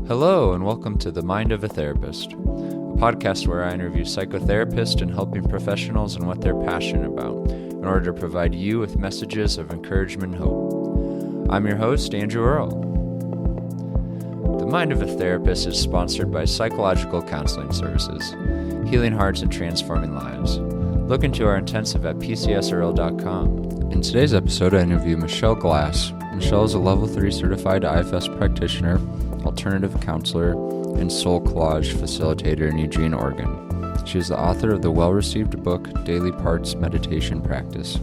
Hello, and welcome to The Mind of a Therapist, a podcast where I interview psychotherapists and helping professionals and what they're passionate about in order to provide you with messages of encouragement and hope. I'm your host, Andrew Earle. The Mind of a Therapist is sponsored by Psychological Counseling Services, healing hearts and transforming lives. Look into our intensive at pcsearle.com. In today's episode, I interview Michelle Glass. Michelle is a Level 3 Certified IFS Practitioner, alternative counselor, and SoulCollage Facilitator in Eugene, Oregon. She is the author of the well-received book, Daily Parts Meditation Practice,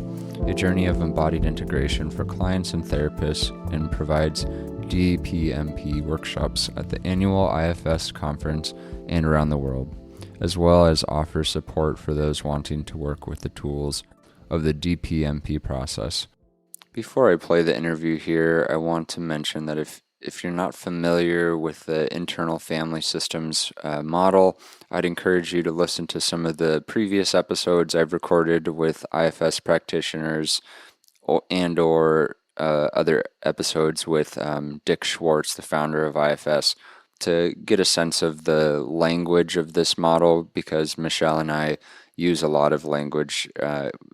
a Journey of Embodied Integration for clients and therapists, and provides DPMP workshops at the Annual IFS Conference and around the world, as well as offers support for those wanting to work with the tools of the DPMP process. Before I play the interview here, I want to mention that if you're not familiar with the internal family systems model, I'd encourage you to listen to some of the previous episodes I've recorded with IFS practitioners or other episodes with Dick Schwartz, the founder of IFS, to get a sense of the language of this model, because Michelle and I use a lot of language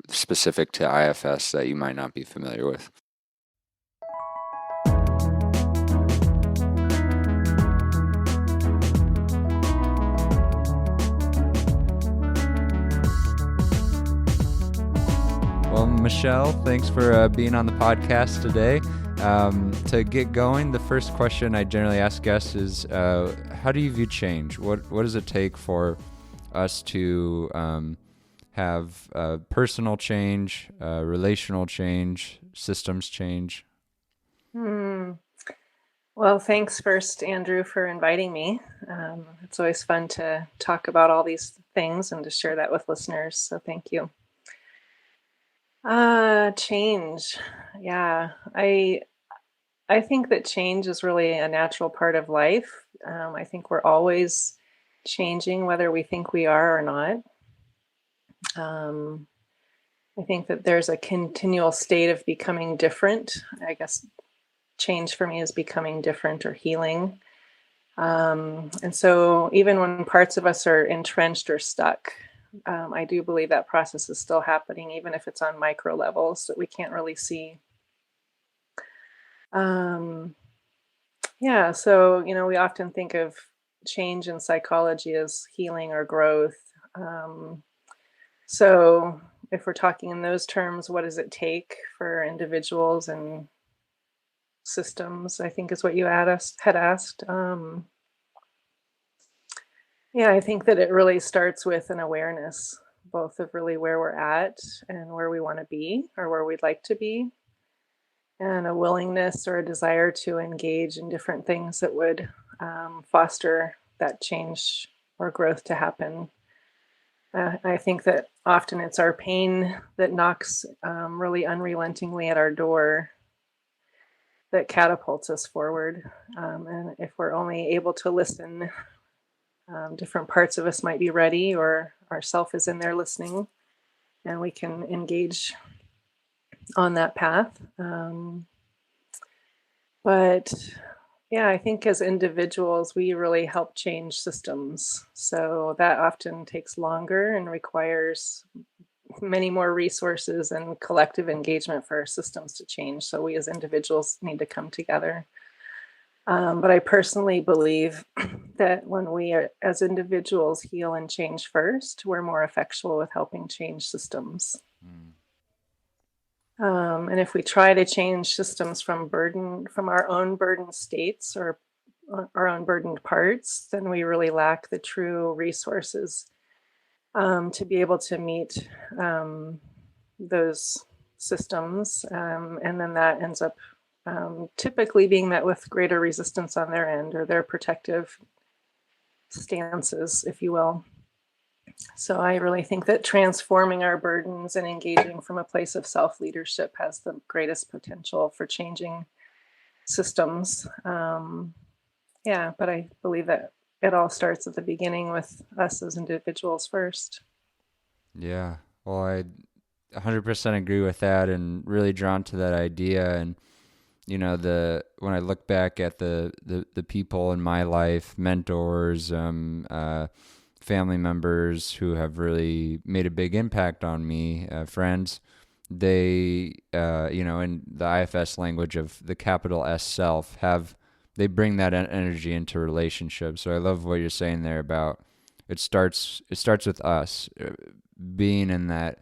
specific to IFS that you might not be familiar with. Well, Michelle, thanks for being on the podcast today. To get going, the first question I generally ask guests is, how do you view change? What does it take for us to have personal change, relational change, systems change? Well, thanks first, Andrew, for inviting me. It's always fun to talk about all these things and to share that with listeners, so thank you. Change. Yeah, I think that change is really a natural part of life. I think we're always changing, whether we think we are or not. I think that there's a continual state of becoming different. I guess change for me is becoming different or healing. And so even when parts of us are entrenched or stuck, I do believe that process is still happening, even if it's on micro levels that we can't really see. So, we often think of change in psychology as healing or growth. So if we're talking in those terms, what does it take for individuals and systems, I think is what you had asked. I think that it really starts with an awareness, both of really where we're at and where we want to be or where we'd like to be, and a willingness or a desire to engage in different things that would foster that change or growth to happen. I think that often it's our pain that knocks really unrelentingly at our door that catapults us forward. And if we're only able to listen, different parts of us might be ready, or our self is in there listening, and we can engage on that path. I think as individuals, we really help change systems. So that often takes longer and requires many more resources and collective engagement for our systems to change. So we as individuals need to come together. But I personally believe that when we as individuals heal and change first, we're more effectual with helping change systems. And if we try to change systems from our own burdened states or our own burdened parts, then we really lack the true resources to be able to meet those systems. And then that ends up typically being met with greater resistance on their end, or their protective stances, if you will. So I really think that transforming our burdens and engaging from a place of self-leadership has the greatest potential for changing systems. But I believe that it all starts at the beginning with us as individuals first. Yeah, well, I 100% agree with that, and really drawn to that idea. And when I look back at the people in my life, mentors, family members who have really made a big impact on me, friends, they, in the IFS language of the capital S self, they bring that energy into relationships. So I love what you're saying there about it starts with us being in that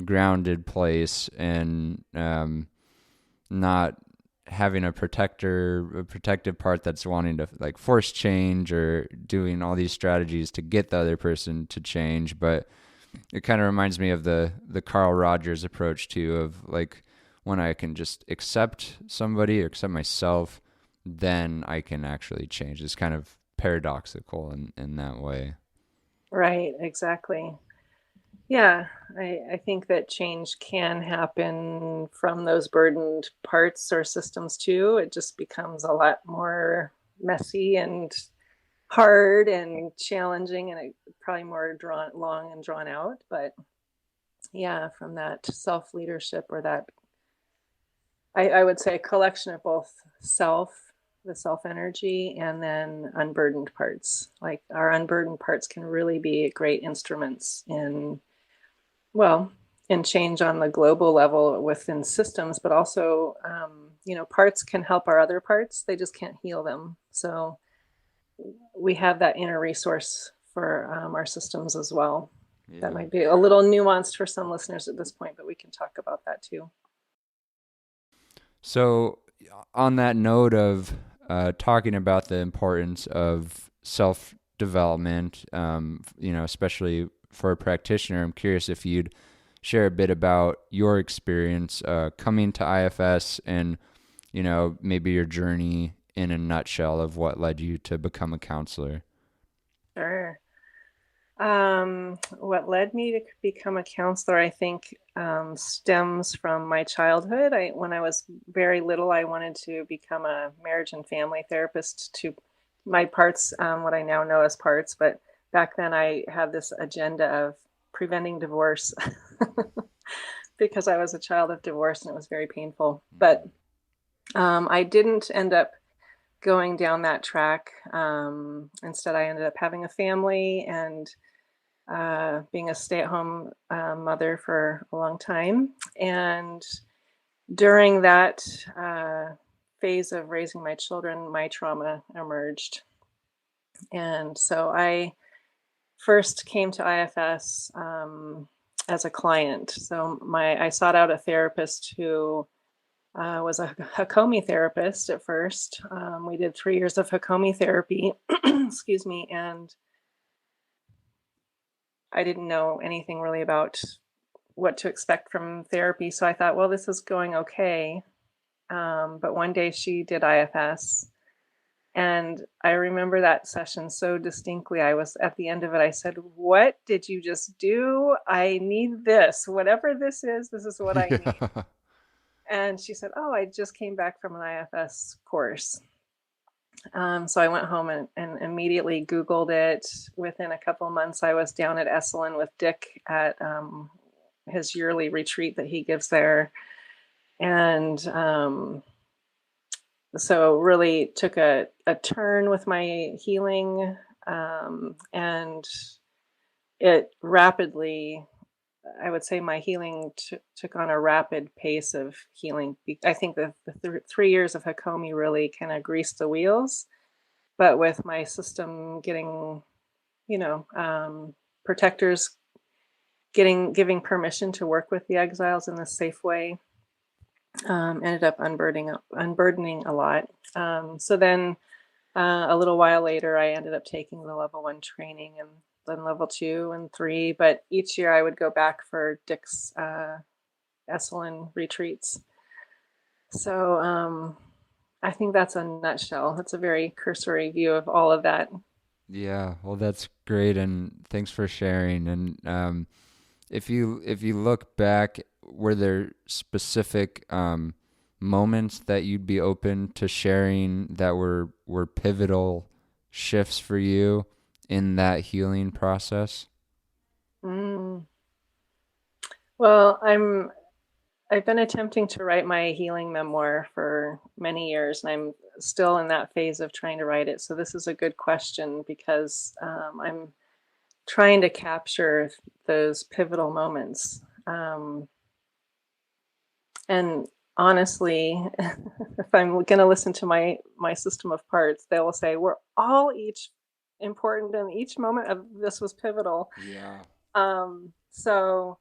grounded place and not having a protective part that's wanting to like force change or doing all these strategies to get the other person to change. But it kind of reminds me of the Carl Rogers approach too, of like when I can just accept somebody or accept myself, then I can actually change. It's kind of paradoxical in that way. Right, exactly. Yeah, I think that change can happen from those burdened parts or systems too. It just becomes a lot more messy and hard and challenging, and probably more long and drawn out. But yeah, from that self leadership, or that I would say a collection of both the self energy, and then unburdened parts. Like our unburdened parts can really be great instruments well, in change on the global level within systems, but also, parts can help our other parts. They just can't heal them. So we have that inner resource for our systems as well. Yeah. That might be a little nuanced for some listeners at this point, but we can talk about that too. So on that note of talking about the importance of self-development, especially for a practitioner, I'm curious if you'd share a bit about your experience coming to IFS and, maybe your journey in a nutshell of what led you to become a counselor. Sure. What led me to become a counselor, I think, stems from my childhood. When I was very little, I wanted to become a marriage and family therapist to my parts, what I now know as parts. But back then I had this agenda of preventing divorce because I was a child of divorce and it was very painful. But I didn't end up going down that track. Instead, I ended up having a family and being a stay-at-home mother for a long time. And during that phase of raising my children, my trauma emerged. And so I first came to IFS as a client. So I sought out a therapist who was a Hakomi therapist at first. We did 3 years of Hakomi therapy, excuse me, and I didn't know anything really about what to expect from therapy. So I thought, well, this is going okay. But one day she did IFS. And I remember that session so distinctly. I was at the end of it. I said, "What did you just do? I need this. Whatever this is what I need." And she said, "Oh, I just came back from an IFS course." So I went home and immediately Googled it. Within a couple of months, I was down at Esalen with Dick at his yearly retreat that he gives there. And so really took a turn with my healing. And it rapidly, I would say my healing took on a rapid pace of healing. I think the 3 years of Hakomi really kind of greased the wheels, but with my system getting, protectors giving permission to work with the exiles in a safe way, ended up unburdening a lot. So then a little while later, I ended up taking the level 1 training and then level 2 and 3. But each year I would go back for Dick's Esalen retreats. So I think that's a nutshell. That's a very cursory view of all of that. Yeah, well, that's great, and thanks for sharing. And if you look back, were there specific moments that you'd be open to sharing that were pivotal shifts for you in that healing process? Well, I've been attempting to write my healing memoir for many years, and I'm still in that phase of trying to write it. So this is a good question because I'm trying to capture those pivotal moments. And honestly, if I'm going to listen to my system of parts, they will say we're all each important, and each moment of this was pivotal. Yeah. So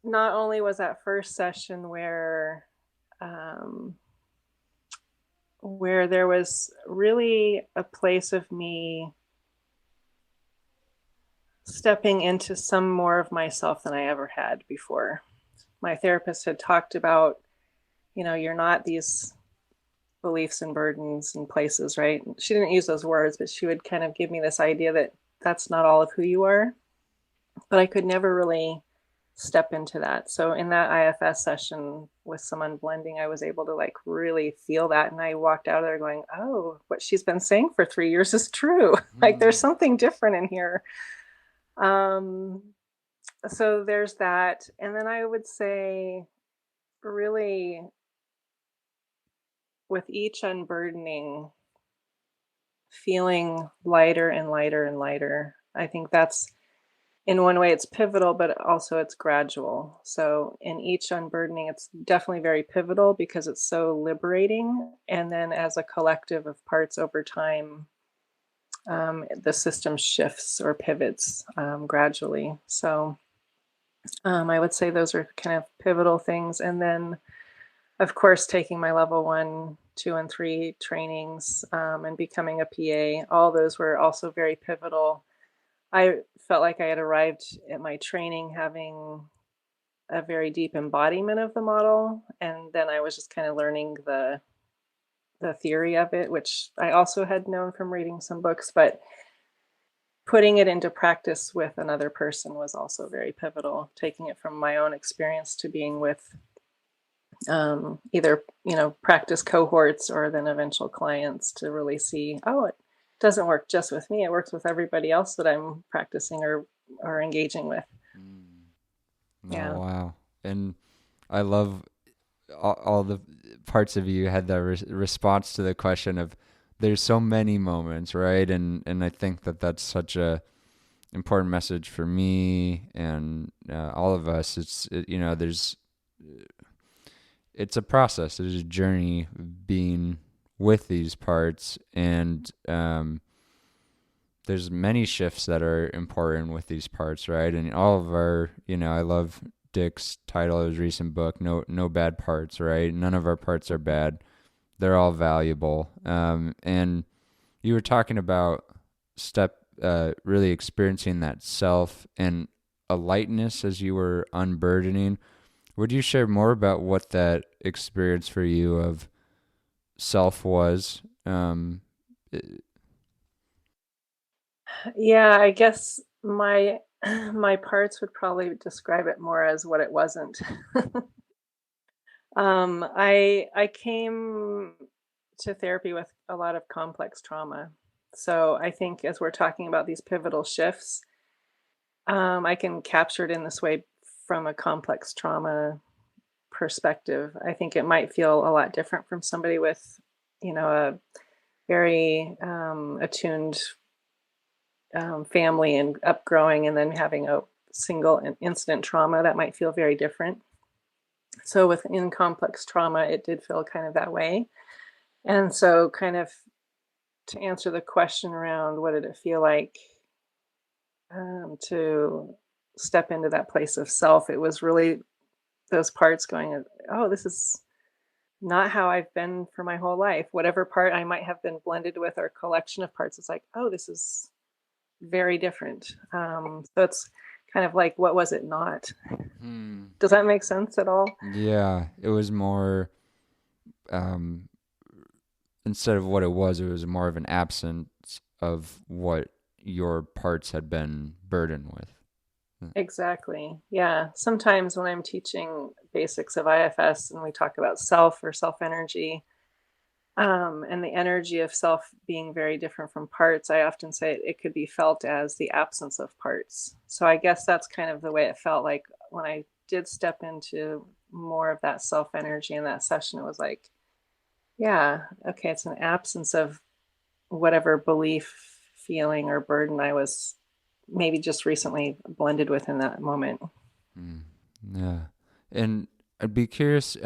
not only was that first session where there was really a place of me stepping into some more of myself than I ever had before. My therapist had talked about, you're not these beliefs and burdens and places, right? She didn't use those words, but she would kind of give me this idea that that's not all of who you are. But I could never really step into that. So in that IFS session with some unblending, I was able to like really feel that. And I walked out of there going, oh, what she's been saying for 3 years is true. Like there's something different in here. So there's that. And then I would say really with each unburdening, feeling lighter and lighter and lighter. I think that's, in one way, it's pivotal, but also it's gradual. So in each unburdening, it's definitely very pivotal because it's so liberating. And then as a collective of parts over time, the system shifts or pivots gradually. So I would say those are kind of pivotal things. And then, of course, taking my level 1, 2, and 3 trainings and becoming a PA, all those were also very pivotal. I felt like I had arrived at my training having a very deep embodiment of the model. And then I was just kind of learning the theory of it, which I also had known from reading some books, but putting it into practice with another person was also very pivotal, taking it from my own experience to being with either, practice cohorts or then eventual clients to really see, oh, it doesn't work just with me. It works with everybody else that I'm practicing or engaging with. Oh, wow. And I love all the parts of you had that response to the question of there's so many moments, right? And I think that that's such a important message for me and all of us. It's a process. There's a journey being with these parts, and there's many shifts that are important with these parts, right? And all of our, I love Dick's title of his recent book, No Bad Parts, right? None of our parts are bad. They're all valuable. And you were talking about really experiencing that self and a lightness as you were unburdening. Would you share more about what that experience for you of self was? Yeah, I guess my parts would probably describe it more as what it wasn't. I came to therapy with a lot of complex trauma. So I think as we're talking about these pivotal shifts, I can capture it in this way from a complex trauma perspective. I think it might feel a lot different from somebody with, a very attuned family and upgrowing, and then having a single incident trauma that might feel very different. So within complex trauma, it did feel kind of that way. And so kind of to answer the question around what did it feel like to step into that place of self, it was really those parts going, oh, this is not how I've been for my whole life. Whatever part I might have been blended with or collection of parts, it's like, oh, this is very different. So it's kind of like, what was it not? Does that make sense at all? Yeah, it was more, instead of what it was more of an absence of what your parts had been burdened with. Exactly. Yeah. Sometimes when I'm teaching basics of IFS and we talk about self or self energy, and the energy of self being very different from parts, I often say it could be felt as the absence of parts. So I guess that's kind of the way it felt like when I did step into more of that self energy in that session, it was like, yeah, okay, it's an absence of whatever belief, feeling, or burden I was maybe just recently blended with in that moment. Yeah. And I'd be curious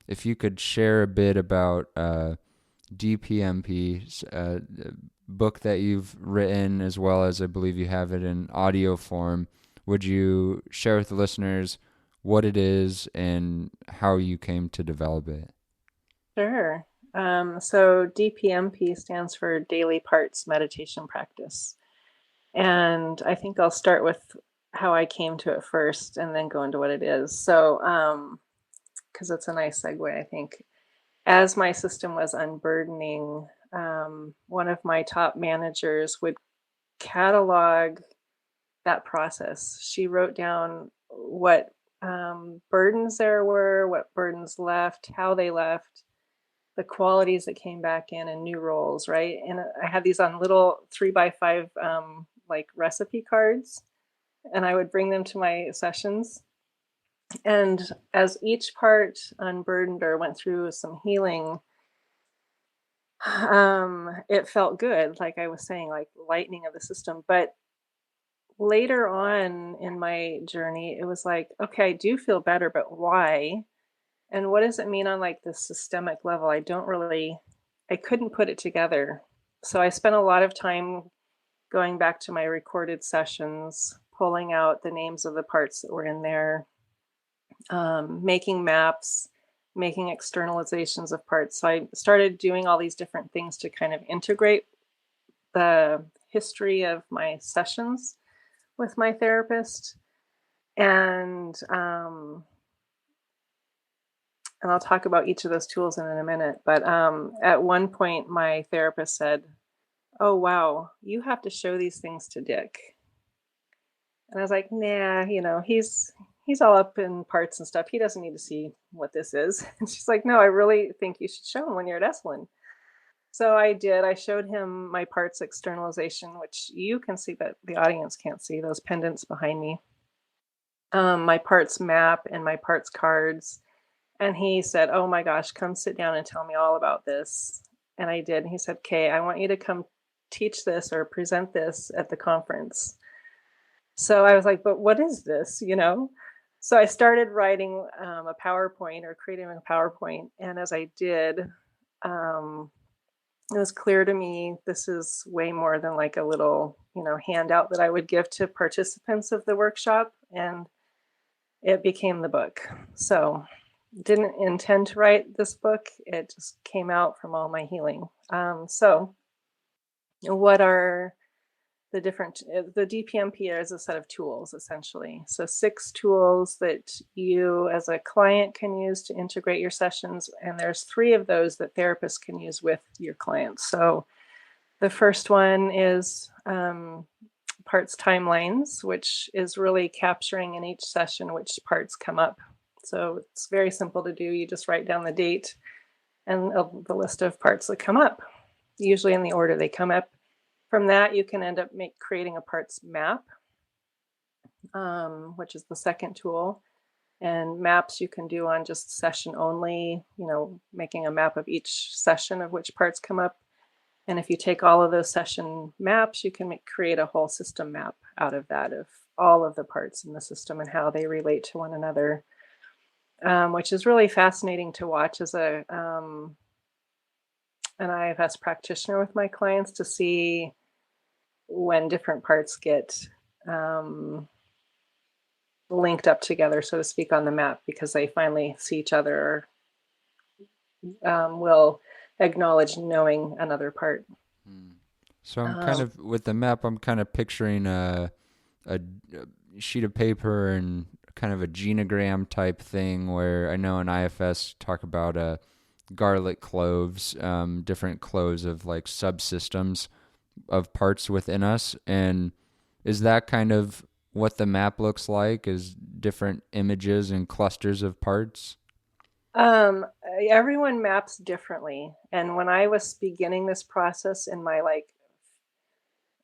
if you could share a bit about DPMP, book that you've written, as well as I believe you have it in audio form. Would you share with the listeners what it is and how you came to develop it? Sure. So DPMP stands for Daily Parts Meditation Practice. And I think I'll start with how I came to it first and then go into what it is. So, because it's a nice segue, I think. As my system was unburdening, one of my top managers would catalog that process. She wrote down what burdens there were, what burdens left, how they left, the qualities that came back in, and new roles, right? And I had these on little 3x5 like recipe cards, and I would bring them to my sessions. And as each part unburdened or went through some healing, it felt good, like I was saying, like lightening of the system. But later on in my journey, it was like, okay, I do feel better, but why? And what does it mean on like the systemic level? I couldn't put it together. So I spent a lot of time going back to my recorded sessions, pulling out the names of the parts that were in there, making maps, making externalizations of parts. So I started doing all these different things to kind of integrate the history of my sessions with my therapist. And I'll talk about each of those tools in a minute. But at one point, my therapist said, "Oh, wow, you have to show these things to Dick." And I was like, "Nah, he's all up in parts and stuff. He doesn't need to see what this is." And she's like, "No, I really think you should show him when you're at Esalen." So I did. I showed him my parts externalization, which you can see, but the audience can't see, those pendants behind me. My parts map and my parts cards. And he said, "Oh my gosh, come sit down and tell me all about this." And I did. And he said, "Okay, I want you to come teach this or present this at the conference." So I was like, "But what is this?" So I started writing a PowerPoint or creating a PowerPoint. And as I did, it was clear to me this is way more than like a little, handout that I would give to participants of the workshop. And it became the book. So didn't intend to write this book. It just came out from all my healing. So what are the DPMP is a set of tools, essentially. So 6 tools that you as a client can use to integrate your sessions. And there's 3 of those that therapists can use with your clients. So the first one is parts timelines, which is really capturing in each session which parts come up. So it's very simple to do. You just write down the date and the list of parts that come up, usually in the order they come up. From that, you can end up creating a parts map, which is the second tool. And maps you can do on just session only, making a map of each session of which parts come up. And if you take all of those session maps, you can create a whole system map out of that, of all of the parts in the system and how they relate to one another. Which is really fascinating to watch as an IFS practitioner with my clients, to see when different parts get linked up together, so to speak, on the map, because they finally see each other, or will acknowledge knowing another part. So I'm kind of, with the map, I'm kind of picturing a sheet of paper and kind of a genogram type thing, where I know in IFS talk about garlic cloves, different cloves of like subsystems of parts within us. And is that kind of what the map looks like, is different images and clusters of parts? Everyone maps differently. And when I was beginning this process in my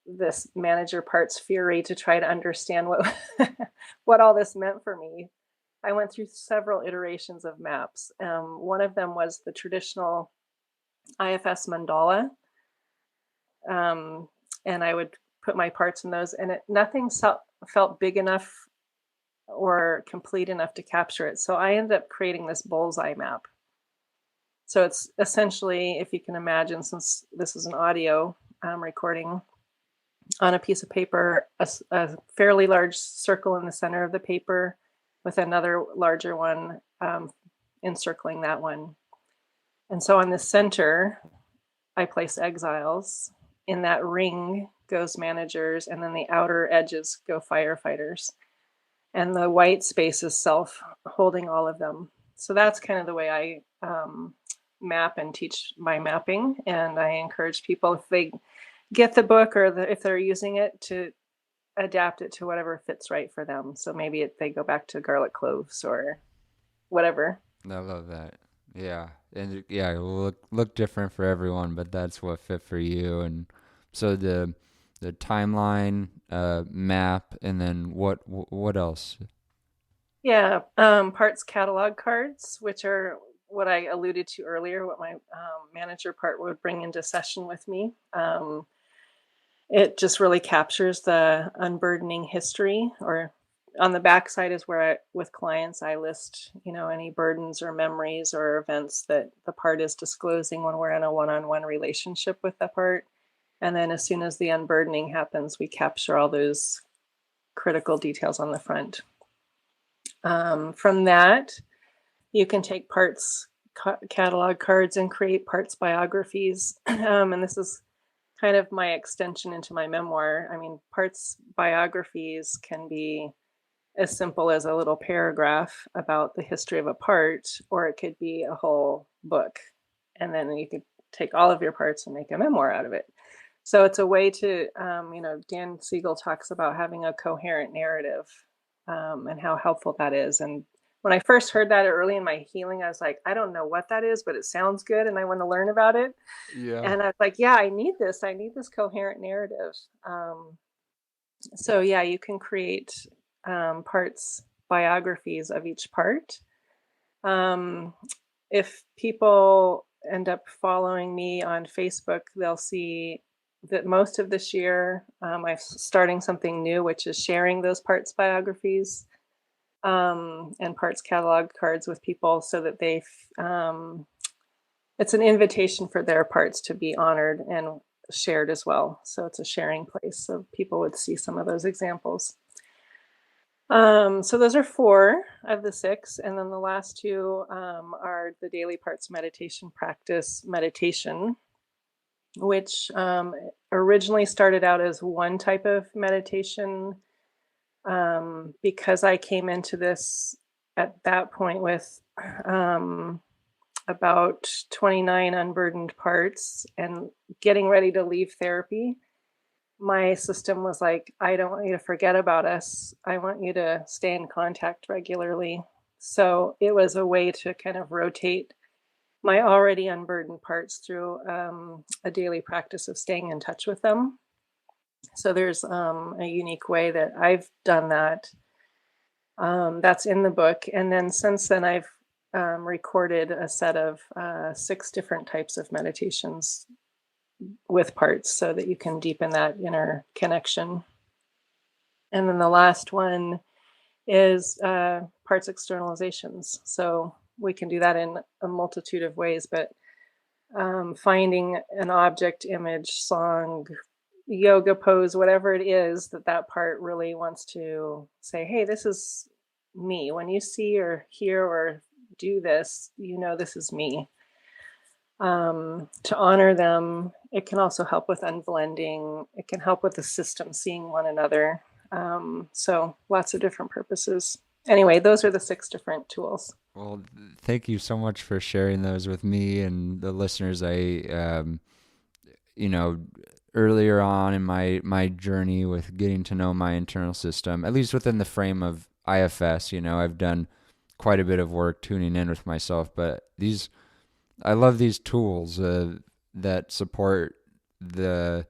this manager parts fury to try to understand what what all this meant for me, I went through several iterations of maps. One of them was the traditional IFS mandala, and I would put my parts in those, and nothing felt big enough or complete enough to capture it. So I ended up creating this bullseye map. So it's essentially, if you can imagine, since this is an audio recording, on a piece of paper, a fairly large circle in the center of the paper with another larger one encircling that one. And so on the center, I place exiles. In that ring goes managers, and then the outer edges go firefighters. And the white space is self holding all of them. So that's kind of the way I map and teach my mapping. And I encourage people, if they get the book or if they're using it, to adapt it to whatever fits right for them. So maybe they go back to garlic cloves or whatever. I love that. Yeah. And yeah, it will look different for everyone, but that's what fit for you. And so the timeline map, and then what else? Yeah, parts catalog cards, which are what I alluded to earlier, what my manager part would bring into session with me. It just really captures the unburdening history, or on the backside is where with clients, I list, any burdens or memories or events that the part is disclosing when we're in a one-on-one relationship with the part. And then as soon as the unburdening happens, we capture all those critical details on the front. From that, you can take parts catalog cards and create parts biographies. And this is kind of my extension into my memoir. I mean, parts biographies can be as simple as a little paragraph about the history of a part, or it could be a whole book. And then you could take all of your parts and make a memoir out of it. So it's a way to, Dan Siegel talks about having a coherent narrative and how helpful that is. And when I first heard that early in my healing, I was like, I don't know what that is, but it sounds good and I want to learn about it. Yeah. And I was like, yeah, I need this coherent narrative. So yeah, you can create parts biographies of each part. If people end up following me on Facebook, they'll see that most of this year I'm starting something new, which is sharing those parts biographies and parts catalog cards with people, so that it's an invitation for their parts to be honored and shared as well. So it's a sharing place, so people would see some of those examples. So those are 4 of the 6. And then the last 2 are the daily parts meditation practice meditation, which originally started out as one type of meditation, because I came into this at that point with about 29 unburdened parts and getting ready to leave therapy. My system was like, I don't want you to forget about us. I want you to stay in contact regularly. So it was a way to kind of rotate my already unburdened parts through a daily practice of staying in touch with them. So there's a unique way that I've done that. That's in the book. And then since then, I've recorded a set of 6 different types of meditations with parts, so that you can deepen that inner connection. And then the last one is parts externalizations. So we can do that in a multitude of ways, but finding an object, image, song, yoga pose, whatever it is that part really wants to say, hey, this is me. When you see or hear or do this, this is me. To honor them. It can also help with unblending. It can help with the system seeing one another. So lots of different purposes. Anyway, those are the 6 different tools. Well, thank you so much for sharing those with me and the listeners. Earlier on in my journey with getting to know my internal system, at least within the frame of IFS, I've done quite a bit of work tuning in with myself, but I love these tools that support the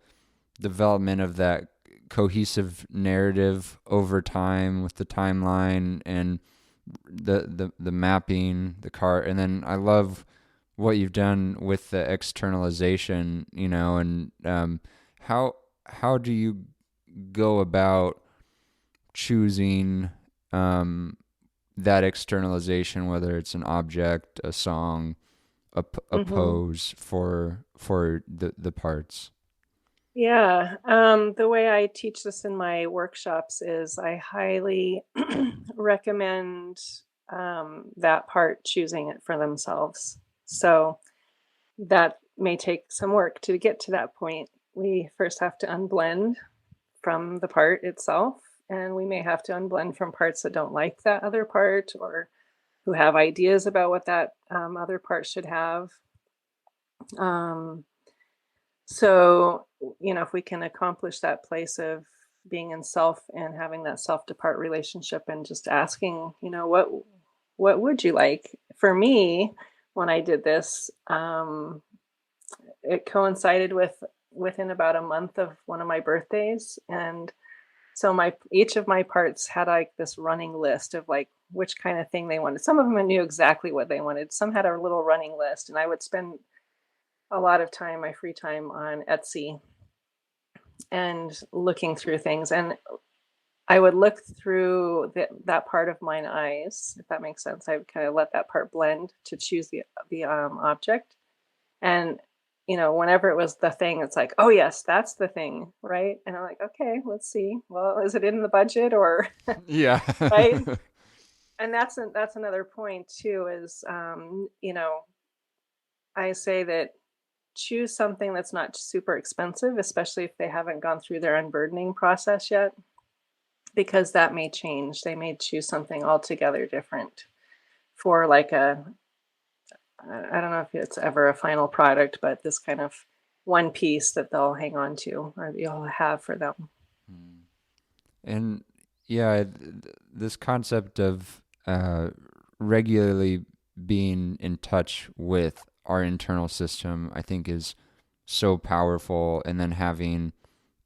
development of that cohesive narrative over time with the timeline, and the mapping, the car, and then I love what you've done with the externalization, and how do you go about choosing that externalization, whether it's an object, a song, a Mm-hmm. pose for the parts? Yeah, the way I teach this in my workshops is I highly recommend that part choosing it for themselves. So that may take some work to get to that point. We first have to unblend from the part itself, and we may have to unblend from parts that don't like that other part or who have ideas about what that other part should have. Um, So, if we can accomplish that place of being in self and having that self to part relationship and just asking, what would you like? For me, when I did this, it coincided with within about a month of one of my birthdays. And so my each of my parts had like this running list of like which kind of thing they wanted. Some of them I knew exactly what they wanted. Some had a little running list, and I would spend a lot of time, my free time, on Etsy and looking through things. And I would look through that part of mine eyes, if that makes sense. I would kind of let that part blend to choose the object. And whenever it was the thing, it's like, oh yes, that's the thing, right? And I'm like, okay, let's see. Well, is it in the budget or Yeah. right? And that's another point too. Is I say that choose something that's not super expensive, especially if they haven't gone through their unburdening process yet, because that may change. They may choose something altogether different for like I don't know if it's ever a final product, but this kind of one piece that they'll hang on to or you'll have for them. And yeah, this concept of regularly being in touch with our internal system, I think, is so powerful. And then having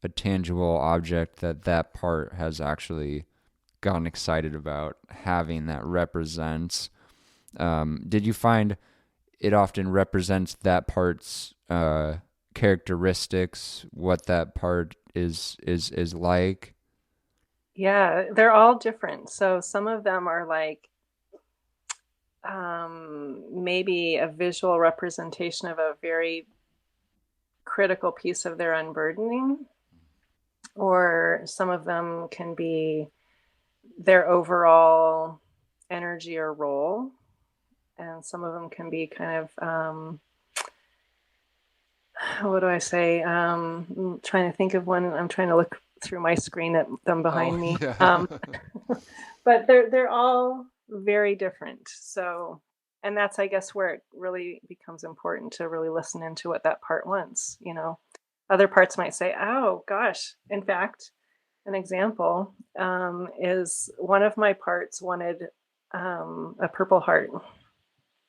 a tangible object that part has actually gotten excited about having that represents. Did you find it often represents that part's characteristics, what that part is like? Yeah, they're all different. So some of them are like maybe a visual representation of a very critical piece of their unburdening, or some of them can be their overall energy or role, and some of them can be kind of what do I say? I'm trying to think of one. I'm trying to look through my screen at them Oh behind me. yeah. But they're all very different. So, and that's I guess where it really becomes important to really listen into what that part wants. Other parts might say, "Oh gosh." In fact, an example is one of my parts wanted a Purple Heart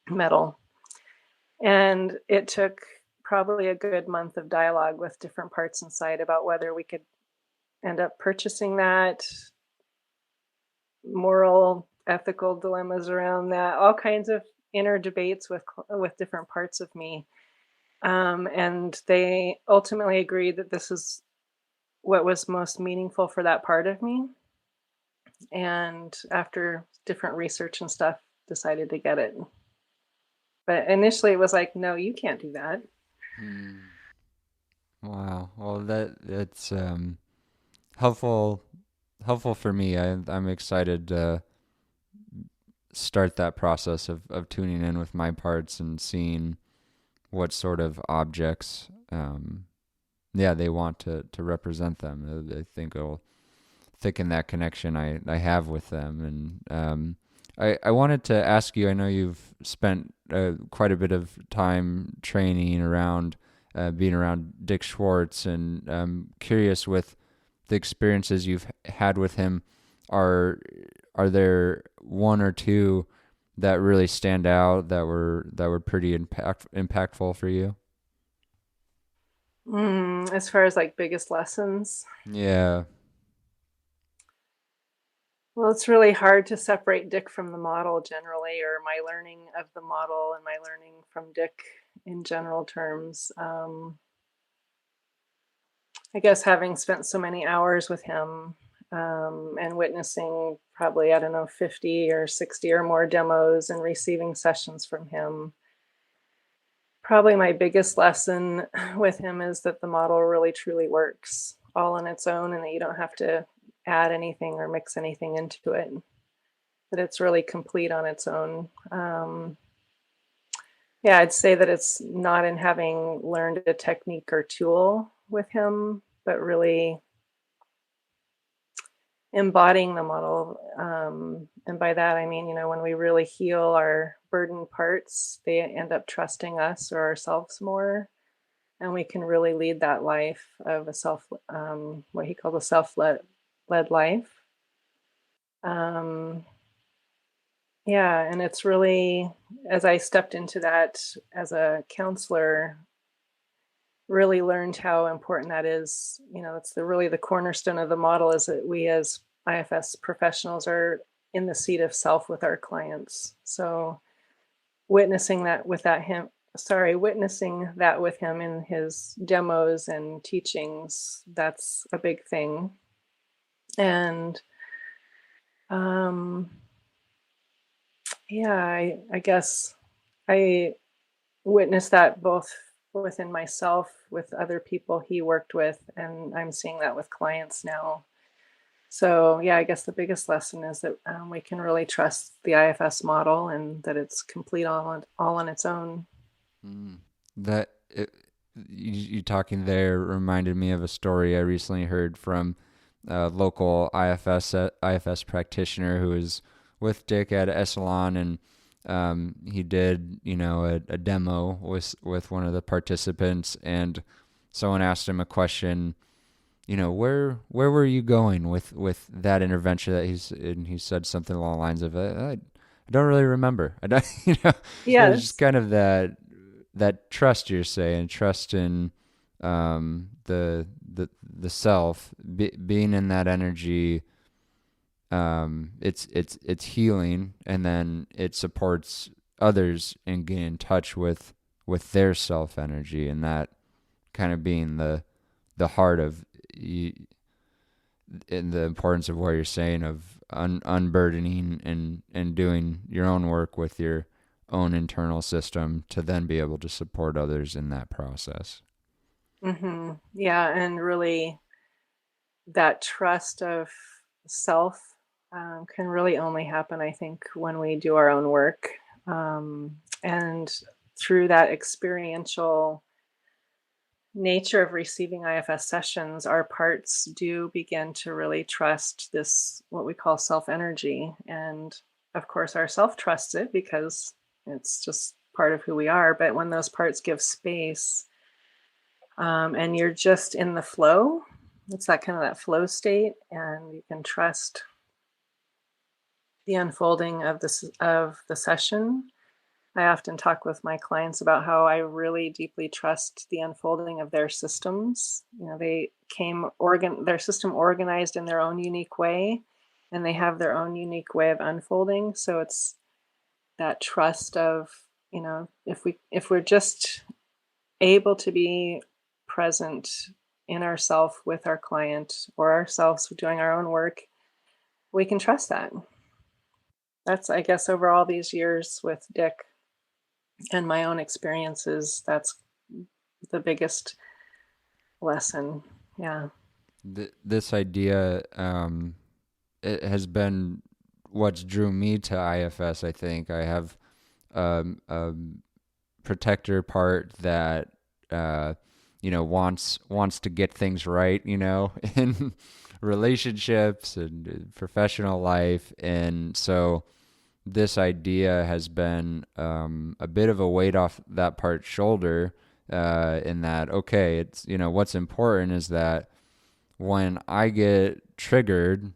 medal, and it took probably a good month of dialogue with different parts inside about whether we could end up purchasing that, moral, ethical dilemmas around that, all kinds of inner debates with different parts of me. And they ultimately agreed that this is what was most meaningful for that part of me. And after different research and stuff, decided to get it. But initially, it was like, no, you can't do that. Hmm. Wow. Well, that's helpful helpful for me. I'm excited to start that process of tuning in with my parts and seeing what sort of objects they want to represent them. I think it'll thicken that connection I have with them. And I wanted to ask you, I know you've spent quite a bit of time training around being around Dick Schwartz, and I'm curious, with the experiences you've had with him, are there one or two that really stand out that were pretty impactful for you? As far as like biggest lessons, Yeah. Well, it's really hard to separate Dick from the model generally, or my learning of the model and my learning from Dick in general terms. I guess having spent so many hours with him and witnessing probably, I don't know, 50 or 60 or more demos and receiving sessions from him, probably my biggest lesson with him is that the model really truly works all on its own and that you don't have to add anything or mix anything into it, that it's really complete on its own. Yeah, I'd say that it's not in having learned a technique or tool with him, but really embodying the model. And by that, I mean, when we really heal our burdened parts, they end up trusting us or ourselves more. And we can really lead that life of what he called a self-led life. Yeah, and it's really, as I stepped into that as a counselor, really learned how important that is. It's really the cornerstone of the model, is that we as IFS professionals are in the seat of self with our clients. So witnessing that with him in his demos and teachings, that's a big thing. And yeah, I guess I witnessed that both within myself, with other people he worked with, and I'm seeing that with clients now. So yeah, I guess the biggest lesson is that we can really trust the IFS model and that it's complete all on its own. That you talking there reminded me of a story I recently heard from a local IFS practitioner who was with Dick at Esalen, and he did a demo with one of the participants, and someone asked him a question. Where were you going with that intervention and he said something along the lines of, I don't really remember. I don't, it's just Yes. kind of that trust you're saying, trust in the self, being in that energy. It's healing, and then it supports others and getting in touch with their self energy, and that kind of being the heart of in the importance of what you're saying of unburdening and doing your own work with your own internal system to then be able to support others in that process. Yeah, and really that trust of self can really only happen, I think, when we do our own work. And through that experiential nature of receiving IFS sessions, our parts do begin to really trust this, what we call self energy. And of course, our self trusts it because it's just part of who we are. But when those parts give space, and you're just in the flow, it's that kind of that flow state, and you can trust the unfolding of the session. I often talk with my clients about how I really deeply trust the unfolding of their systems. They their system organized in their own unique way, and they have their own unique way of unfolding. So it's that trust of, if we're just able to be present in ourself with our client, or ourselves doing our own work, we can trust that. That's, I guess, over all these years with Dick and my own experiences, that's the biggest lesson. Yeah. This idea, it has been what's drew me to IFS. I think I have a protector part that wants to get things right, in relationships and professional life, and so this idea has been a bit of a weight off that part's shoulder, in that, okay, it's, what's important is that when I get triggered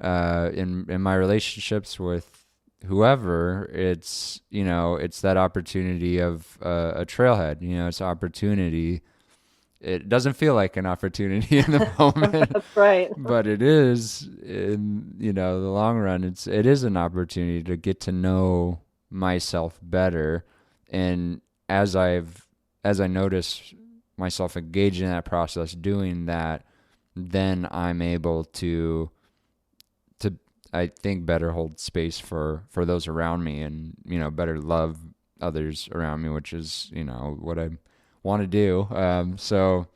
in my relationships with whoever, it's that opportunity of a trailhead, it's opportunity it doesn't feel like an opportunity in the moment. That's right. But it is in, the long run. It is an opportunity to get to know myself better. And as I notice myself engaging in that process, doing that, then I'm able to I think better hold space for those around me, and better love others around me, which is what I want to do. So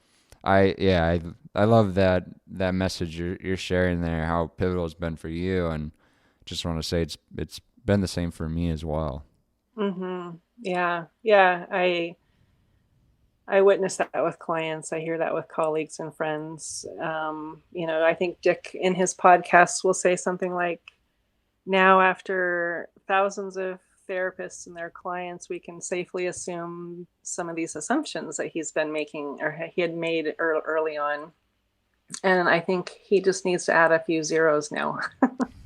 I love that message you're sharing there, how pivotal it's been for you, and just want to say it's been the same for me as well. Yeah. Yeah. I witness that with clients. I hear that with colleagues and friends. I think Dick in his podcasts will say something like, now after thousands of therapists and their clients, we can safely assume some of these assumptions that he's been making or he had made early on. And I think he just needs to add a few zeros now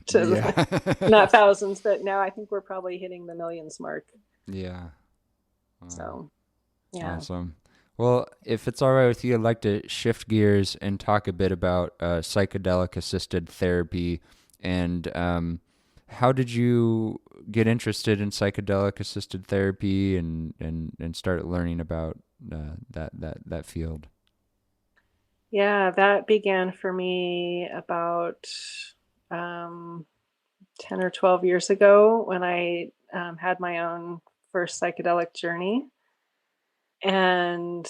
to not thousands, but now I think we're probably hitting the millions mark. Yeah. Wow. So, yeah. Awesome. Well, if it's all right with you, I'd like to shift gears and talk a bit about psychedelic assisted therapy. And how did you get interested in psychedelic assisted therapy and start learning about that field? Yeah, that began for me about 10 or 12 years ago when I had my own first psychedelic journey. And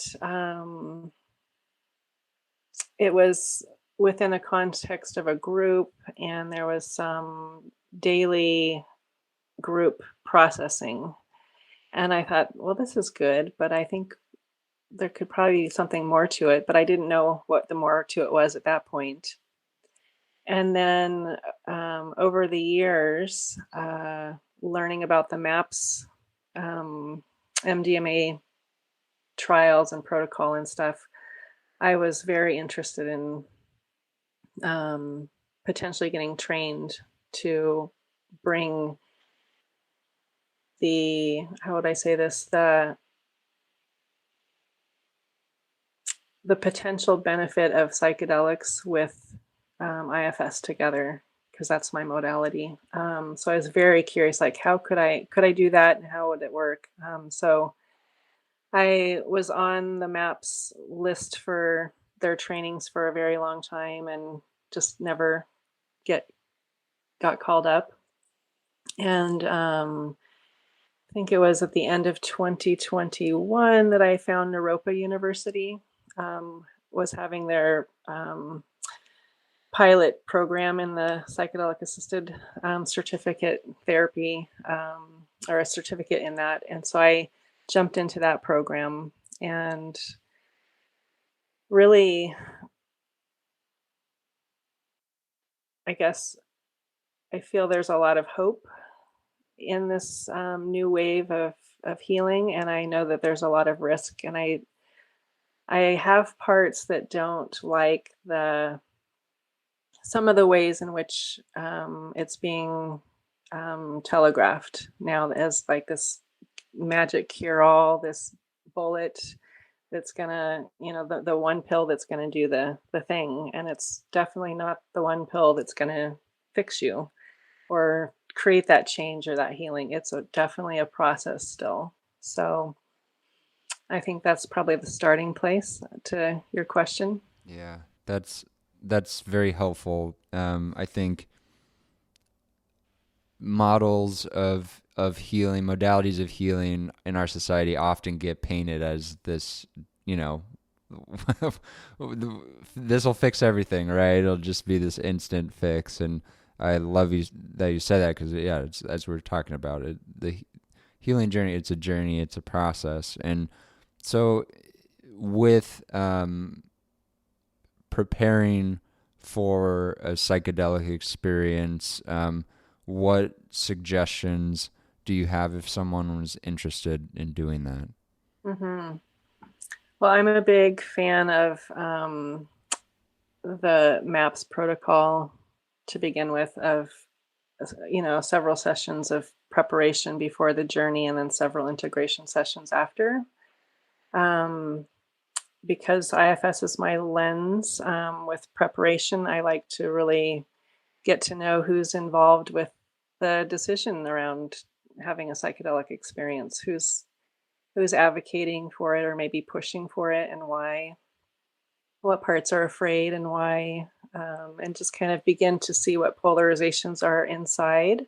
it was within a context of a group, and there was some daily group processing. And I thought, well, this is good, but I think there could probably be something more to it, but I didn't know what the more to it was at that point. And then over the years, learning about the MAPS, MDMA trials and protocol and stuff, I was very interested in potentially getting trained to bring how would I say this, the potential benefit of psychedelics with IFS together, because that's my modality. So I was very curious, like, how could I do that, and how would it work? So I was on the MAPS list for their trainings for a very long time and just never got called up. And I think it was at the end of 2021 that I found Naropa University was having their pilot program in the psychedelic assisted certificate therapy, or a certificate in that. And so I jumped into that program, and really, I guess I feel there's a lot of hope in this new wave of healing. And I know that there's a lot of risk, and I have parts that don't like some of the ways in which it's being telegraphed now as like this magic cure-all, this bullet that's gonna, the one pill that's gonna do the thing. And it's definitely not the one pill that's gonna fix you or create that change or that healing. It's definitely a process still. So I think that's probably the starting place to your question. Yeah, that's very helpful. I think models of healing, modalities of healing in our society often get painted as this, this will fix everything, right? It'll just be this instant fix. And I love that you said that, because it's, as we're talking about it, the healing journey, it's a journey, it's a process. And so with preparing for a psychedelic experience, what suggestions do you have if someone was interested in doing that? Mm-hmm. Well, I'm a big fan of the MAPS protocol to begin with, of several sessions of preparation before the journey and then several integration sessions after. because IFS is my lens, with preparation, I like to really get to know who's involved with the decision around having a psychedelic experience, who's advocating for it or maybe pushing for it, and why, what parts are afraid and why, and just kind of begin to see what polarizations are inside,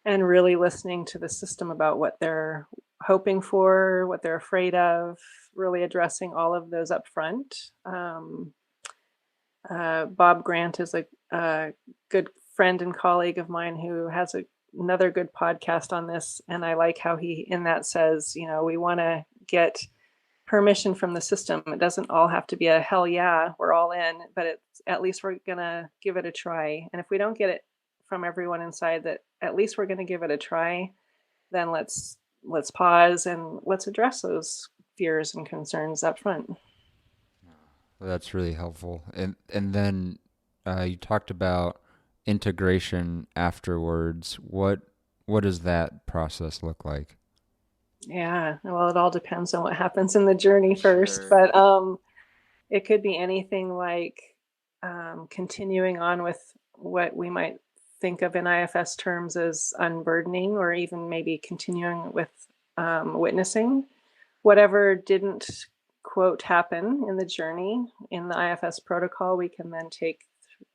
and really listening to the system about what they're hoping for, what they're afraid of, really addressing all of those up front. Bob Grant is a good friend and colleague of mine who has another good podcast on this. And I like how he, in that, says, we want to get permission from the system. It doesn't all have to be a hell yeah, we're all in, but it's at least we're going to give it a try. And if we don't get it from everyone inside that at least we're going to give it a try, then let's pause and let's address those fears and concerns up front. Well, that's really helpful. And then you talked about integration afterwards. What does that process look like? Yeah, well, it all depends on what happens in the journey first, Sure. but it could be anything like continuing on with what we might think of in IFS terms as unburdening, or even maybe continuing with witnessing whatever didn't quote happen in the journey in the IFS protocol. We can then take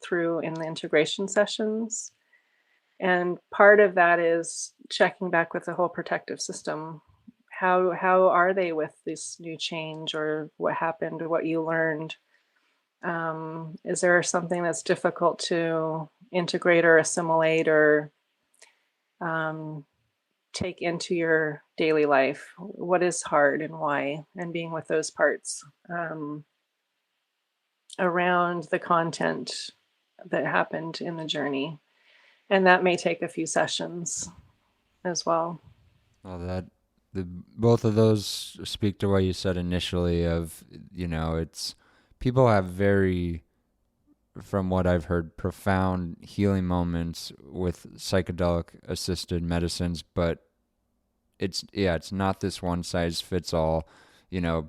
through in the integration sessions, and part of that is checking back with the whole protective system. How are they with this new change, or what happened, or what you learned? Is there something that's difficult to integrate or assimilate or take into your daily life? What is hard and why? And being with those parts around the content that happened in the journey. And that may take a few sessions as well. Well, both of those speak to what you said initially of, it's people have very, from what I've heard, profound healing moments with psychedelic assisted medicines, but it's not this one size fits all,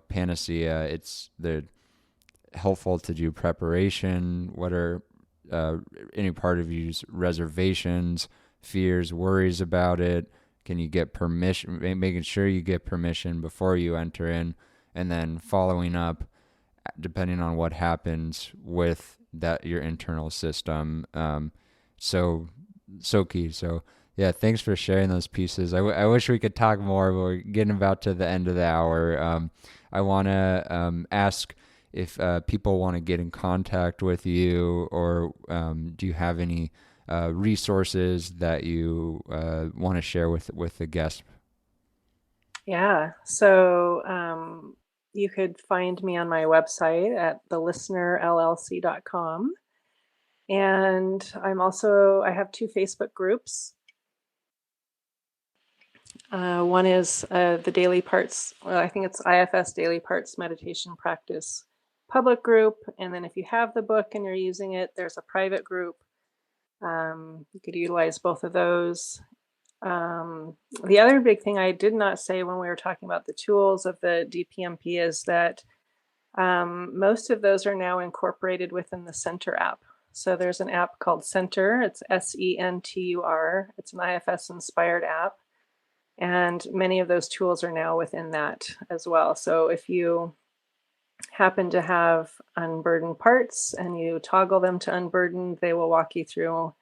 panacea. It's the helpful to do preparation. What are any part of you's reservations, fears, worries about it? Can you get permission? Making sure you get permission before you enter in, and then following up, depending on what happens with that your internal system. So key. So yeah, thanks for sharing those pieces. I wish we could talk more, but we're getting about to the end of the hour. I want to ask if people want to get in contact with you, or do you have any resources that you want to share with the guest? Yeah. So you could find me on my website at thelistenerllc.com. And I have two Facebook groups. One is the Daily Parts, well, I think it's IFS Daily Parts Meditation Practice public group. And then if you have the book and you're using it, there's a private group. You could utilize both of those. The other big thing I did not say when we were talking about the tools of the DPMP is that most of those are now incorporated within the Center app. So there's an app called Center. It's Sentur. It's an IFS inspired app. And many of those tools are now within that as well. So if you happen to have unburdened parts and you toggle them to unburdened, they will walk you through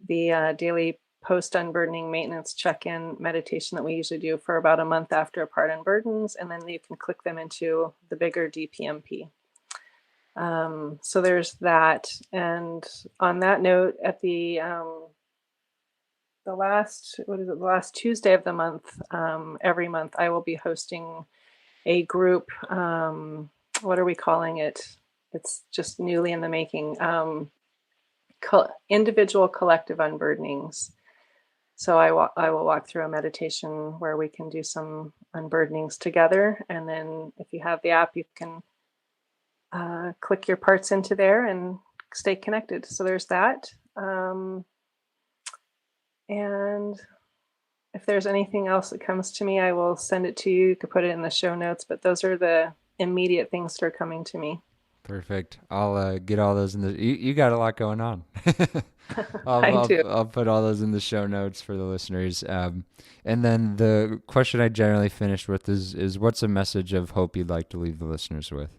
the daily post-unburdening maintenance check-in meditation that we usually do for about a month after a part unburdens, and then you can click them into the bigger DPMP. So there's that. And on that note, at the last Tuesday of the month, every month I will be hosting a group. What are we calling it? It's just newly in the making. Individual collective unburdenings. So I will walk through a meditation where we can do some unburdenings together. And then if you have the app, you can click your parts into there and stay connected. So there's that. And if there's anything else that comes to me, I will send it to you. You could put it in the show notes, but those are the immediate things start coming to me. Perfect. I'll get all those in the. You got a lot going on. I do. I'll put all those in the show notes for the listeners. And then the question I generally finish with is what's a message of hope you'd like to leave the listeners with?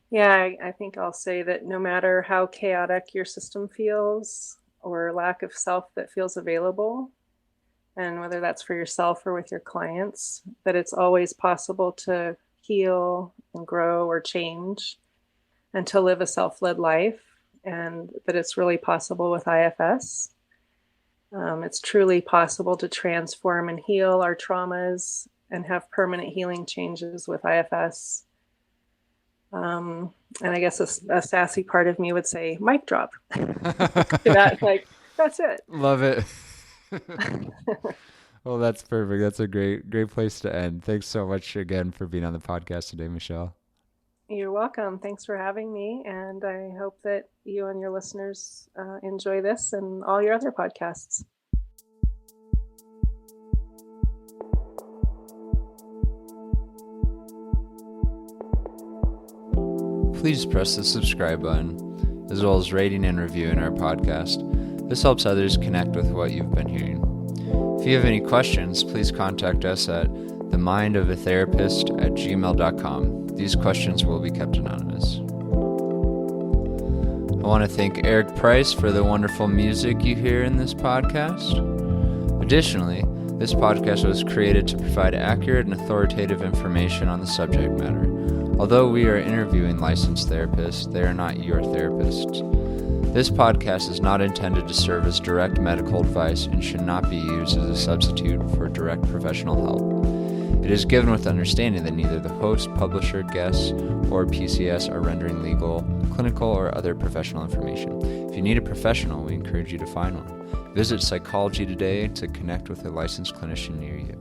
Yeah, I think I'll say that no matter how chaotic your system feels or lack of self that feels available, and whether that's for yourself or with your clients, that it's always possible to heal and grow or change and to live a self-led life, and that it's really possible with IFS. It's truly possible to transform and heal our traumas and have permanent healing changes with IFS. And I guess a sassy part of me would say, mic drop. That's it. Love it. Well, that's perfect. That's a great place to end. Thanks so much again for being on the podcast today, Michelle. You're welcome. Thanks for having me. And I hope that you and your listeners enjoy this and all your other podcasts. Please press the subscribe button, as well as rating and reviewing our podcast. This helps others connect with what you've been hearing. If you have any questions, please contact us at themindofatherapist@gmail.com. These questions will be kept anonymous. I want to thank Eric Price for the wonderful music you hear in this podcast. Additionally, this podcast was created to provide accurate and authoritative information on the subject matter. Although we are interviewing licensed therapists, they are not your therapists. This podcast is not intended to serve as direct medical advice and should not be used as a substitute for direct professional help. It is given with understanding that neither the host, publisher, guests, or PCS are rendering legal, clinical, or other professional information. If you need a professional, we encourage you to find one. Visit Psychology today to connect with a licensed clinician near you.